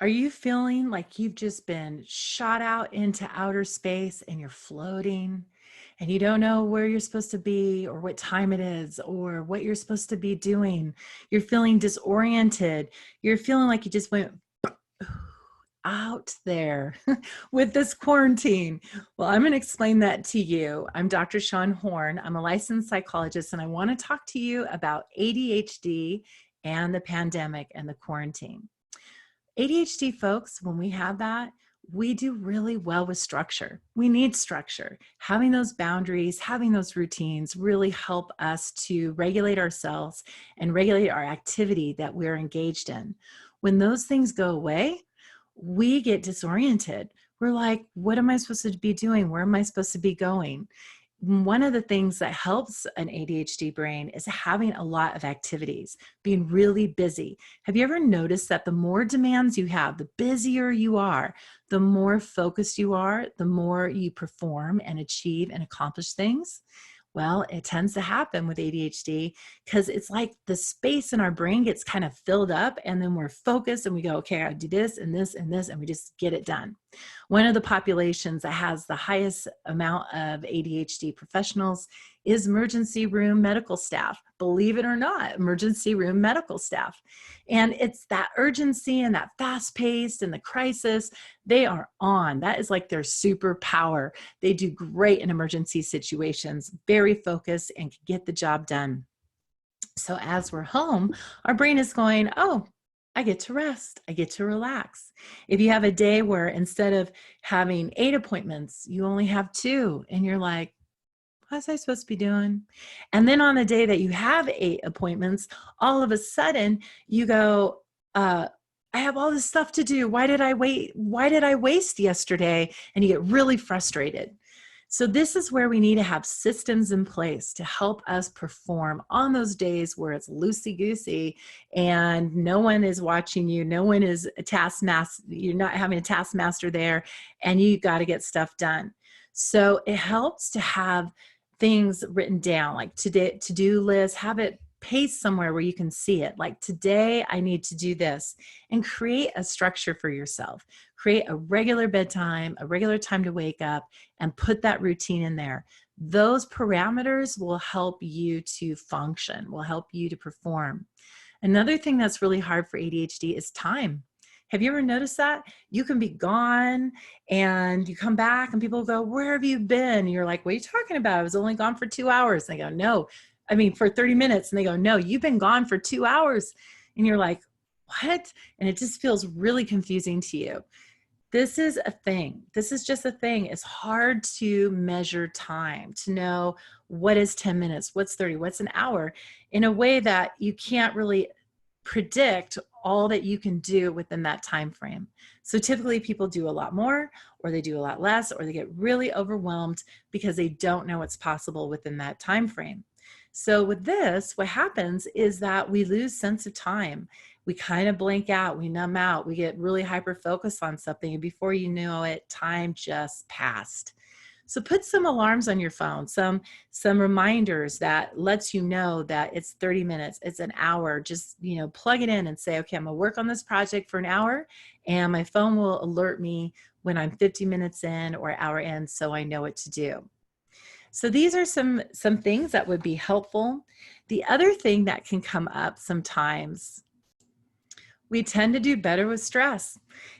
Are you feeling like you've just been shot out into outer space and you're floating and you don't know where you're supposed to be or what time it is or what you're supposed to be doing? You're feeling disoriented. You're feeling like you just went out there with this quarantine. Well, I'm going to explain that to you. I'm Dr. Shawn Horn. I'm a licensed psychologist, and I want to talk to you about ADHD and the pandemic and the quarantine. ADHD folks, when we have that, we do really well with structure. We need structure. Having those boundaries, having those routines really help us to regulate ourselves and regulate our activity that we're engaged in. When those things go away, we get disoriented. We're like, what am I supposed to be doing? Where am I supposed to be going? One of the things that helps an ADHD brain is having a lot of activities, being really busy. Have you ever noticed that the more demands you have, the busier you are, the more focused you are, the more you perform and achieve and accomplish things? Well, it tends to happen with ADHD because it's like the space in our brain gets kind of filled up, and then we're focused and we go, okay, I do this and this and this, and we just get it done. One of the populations that has the highest amount of ADHD professionals is emergency room medical staff. Believe it or not, emergency room medical staff. And it's that urgency and that fast paced and the crisis they are on. That is like their superpower. They do great in emergency situations, very focused, and can get the job done. So as we're home, our brain is going, oh, I get to rest. I get to relax. If you have a day where instead of having 8 appointments, you only have 2, and you're like, what was I supposed to be doing? And then on the day that you have 8 appointments, all of a sudden you go, I have all this stuff to do. Why did I wait? Why did I waste yesterday? And you get really frustrated. So this is where we need to have systems in place to help us perform on those days where it's loosey-goosey and no one is watching you, no one is a taskmaster, you're not having a taskmaster there, and you got to get stuff done. So it helps to have things written down, like today, to-do list, have it paste somewhere where you can see it. Like today I need to do this, and create a structure for yourself. Create a regular bedtime, a regular time to wake up, and put that routine in there. Those parameters will help you to function, will help you to perform. Another thing that's really hard for ADHD is time. Have you ever noticed that? You can be gone and you come back and people go, where have you been? And you're like, what are you talking about? I was only gone for 2 hours. And they go, no, I mean, for 30 minutes. And they go, no, you've been gone for 2 hours. And you're like, what? And it just feels really confusing to you. This is a thing. This is just a thing. It's hard to measure time, to know what is 10 minutes, what's 30, what's an hour, in a way that you can't really predict all that you can do within that time frame. So typically people do a lot more, or they do a lot less, or they get really overwhelmed because they don't know what's possible within that time frame. So with this, what happens is that we lose sense of time. We kind of blank out, we numb out, we get really hyper focused on something, and before you know it, time just passed. So put some alarms on your phone, some reminders that lets you know that it's 30 minutes, it's an hour. Just, plug it in and say, okay, I'm gonna work on this project for an hour, and my phone will alert me when I'm 50 minutes in or an hour in, so I know what to do. So these are some things that would be helpful. The other thing that can come up sometimes, we tend to do better with stress.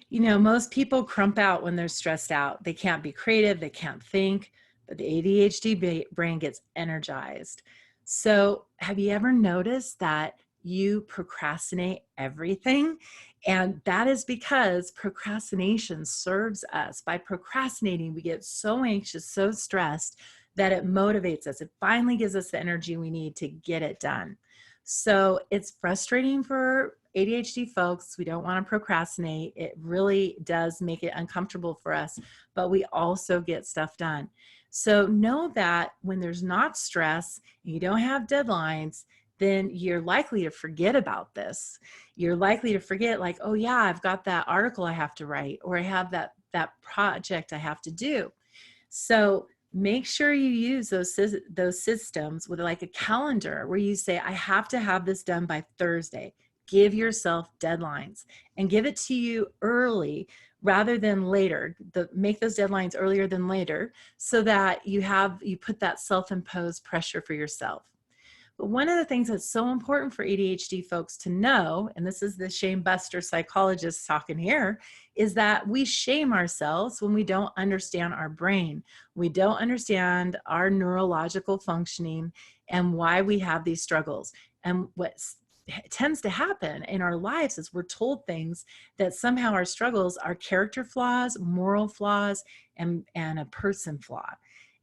Most people crump out when they're stressed out. They can't be creative, they can't think, but the ADHD brain gets energized. So have you ever noticed that you procrastinate everything? And that is because procrastination serves us. By procrastinating, we get so anxious, so stressed, that it motivates us. It finally gives us the energy we need to get it done. So it's frustrating for ADHD folks. We don't want to procrastinate. It really does make it uncomfortable for us, but we also get stuff done. So know that when there's not stress and you don't have deadlines, then you're likely to forget about this. You're likely to forget, like, oh yeah, I've got that article I have to write, or I have that project I have to do. So make sure you use those systems with like a calendar where you say, I have to have this done by Thursday. Give yourself deadlines and give it to you early rather than later. Make those deadlines earlier than later so that you put that self-imposed pressure for yourself. But one of the things that's so important for ADHD folks to know, and this is the shame buster psychologist talking here, is that we shame ourselves when we don't understand our brain. We don't understand our neurological functioning and why we have these struggles. And what tends to happen in our lives is we're told things that somehow our struggles are character flaws, moral flaws, and a person flaw.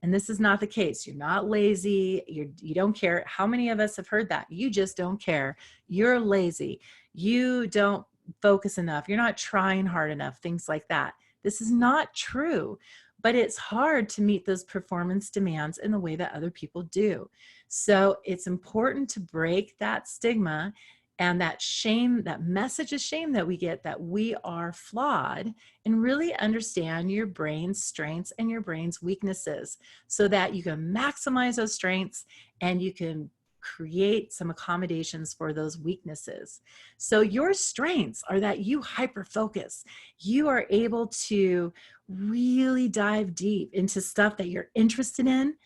And this is not the case. You're not lazy. You don't care. How many of us have heard that? You just don't care. You're lazy. You don't focus enough. You're not trying hard enough, things like that. This is not true, but it's hard to meet those performance demands in the way that other people do. So it's important to break that stigma and that shame, that message of shame that we get, that we are flawed, and really understand your brain's strengths and your brain's weaknesses so that you can maximize those strengths and you can create some accommodations for those weaknesses. So your strengths are that you hyper focus. You are able to really dive deep into stuff that you're interested in,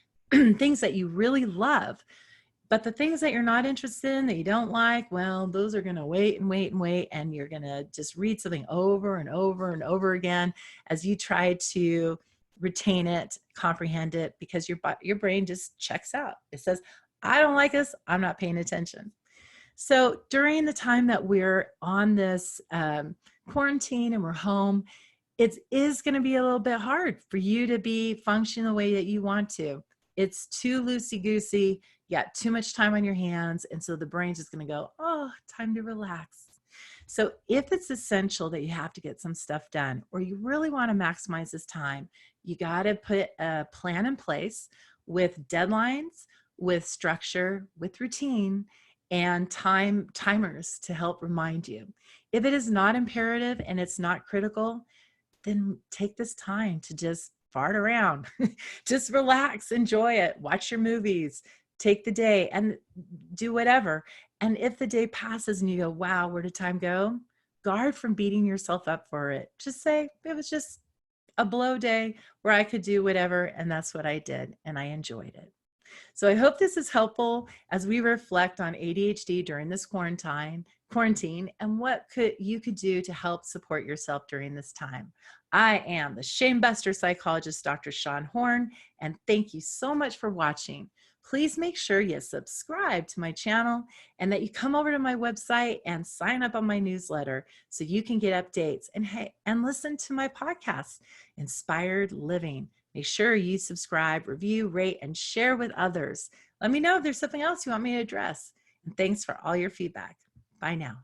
things that you really love. But the things that you're not interested in, that you don't like, well, those are going to wait and wait and wait. And you're going to just read something over and over and over again as you try to retain it, comprehend it, because your brain just checks out. It says, I don't like this. I'm not paying attention. So during the time that we're on this quarantine and we're home, it is going to be a little bit hard for you to be functioning the way that you want to. It's too loosey-goosey. You got too much time on your hands. And so the brain's just going to go, oh, time to relax. So if it's essential that you have to get some stuff done, or you really want to maximize this time, you got to put a plan in place with deadlines, with structure, with routine, and timers to help remind you. If it is not imperative and it's not critical, then take this time to just fart around, just relax, enjoy it, watch your movies, take the day and do whatever. And if the day passes and you go, wow, where did time go? Guard from beating yourself up for it. Just say, it was just a blow day where I could do whatever. And that's what I did. And I enjoyed it. So I hope this is helpful as we reflect on ADHD during this quarantine and what you could do to help support yourself during this time. I am the shame buster psychologist, Dr. Shawn Horn, and thank you so much for watching. Please make sure you subscribe to my channel and that you come over to my website and sign up on my newsletter so you can get updates and listen to my podcast, Inspired Living. Make sure you subscribe, review, rate, and share with others. Let me know if there's something else you want me to address. And thanks for all your feedback. Bye now.